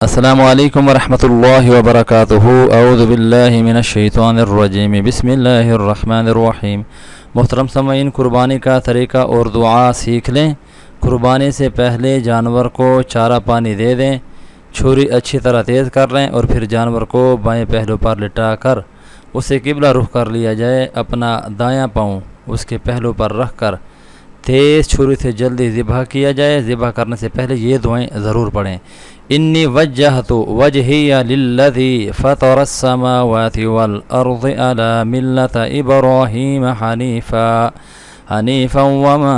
السلام علیکم ورحمۃ اللہ وبرکاتہ۔ اعوذ باللہ من الشیطان الرجیم، بسم اللہ الرحمن الرحیم۔ محترم سامعین، قربانی کا طریقہ اور دعا سیکھ لیں۔ قربانی سے پہلے جانور کو چارہ پانی دے دیں، چھری اچھی طرح تیز کر لیں اور پھر جانور کو بائیں پہلو پر لٹا کر اسے قبلہ رخ کر لیا جائے۔ اپنا دایاں پاؤں اس کے پہلو پر رکھ کر تیز چھری سے جلدی ذبح کیا جائے۔ ذبح کرنے سے پہلے یہ دعائیں ضرور پڑھیں۔ انی وجہت وجہی للذی فطر السماوات والارض علی ملت ابراہیم حنیفا وما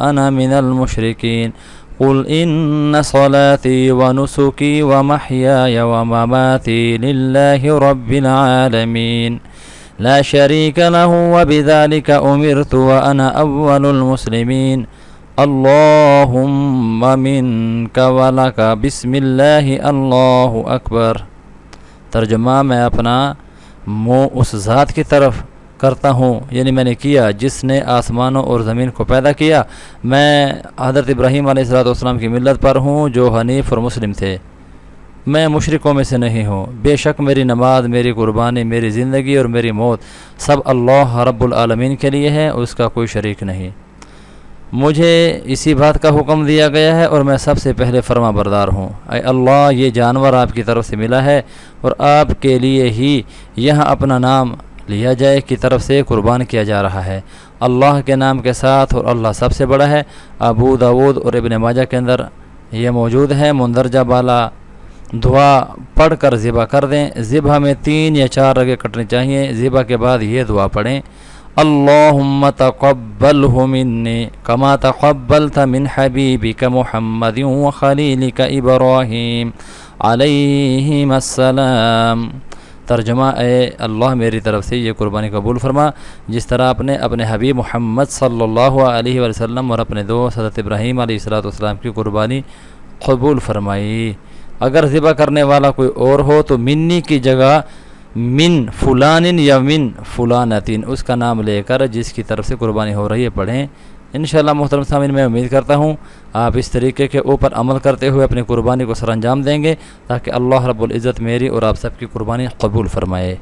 انا من المشرکین قل ان صلاتی ونسکی ومحیای ومماتی للہ رب العالمین لا شریک لہ وبذلک امرت وانا اول المسلمین اللہم منک ولک بسم اللہ اللہ اکبر۔ ترجمہ: میں اپنا منہ اس ذات کی طرف کرتا ہوں، یعنی میں نے کیا جس نے آسمانوں اور زمین کو پیدا کیا۔ میں حضرت ابراہیم علیہ السلام کی ملت پر ہوں جو حنیف اور مسلم تھے، میں مشرکوں میں سے نہیں ہوں۔ بے شک میری نماز، میری قربانی، میری زندگی اور میری موت سب اللہ رب العالمین کے لیے ہے، اس کا کوئی شریک نہیں۔ مجھے اسی بات کا حکم دیا گیا ہے اور میں سب سے پہلے فرما بردار ہوں۔ اے اللہ، یہ جانور آپ کی طرف سے ملا ہے اور آپ کے لیے ہی یہاں اپنا نام لیا جائے کی طرف سے قربان کیا جا رہا ہے، اللہ کے نام کے ساتھ، اور اللہ سب سے بڑا ہے۔ ابو داود اور ابن ماجہ کے اندر یہ موجود ہے۔ مندرجہ بالا دعا پڑھ کر ذبح کر دیں۔ ذبح میں 3 یا 4 رگیں کٹنی چاہیے۔ ذبح کے بعد یہ دعا پڑھیں: اللہم تقبلہ منی کما تقبلت من حبیبک محمد وخلیلک ابراہیم علیہم السلام۔ ترجمہ: اے اللہ، میری طرف سے یہ قربانی قبول فرما جس طرح آپ نے اپنے حبیب محمد صلی اللہ علیہ وسلم اور اپنے دوست حضرت ابراہیم علیہ السلام کی قربانی قبول فرمائی۔ اگر ذبح کرنے والا کوئی اور ہو تو منی کی جگہ من فلان یا من فلانتین اس کا نام لے کر جس کی طرف سے قربانی ہو رہی ہے پڑھیں۔ انشاءاللہ محترم سامعین، میں امید کرتا ہوں آپ اس طریقے کے اوپر عمل کرتے ہوئے اپنی قربانی کو سر انجام دیں گے تاکہ اللہ رب العزت میری اور آپ سب کی قربانی قبول فرمائے۔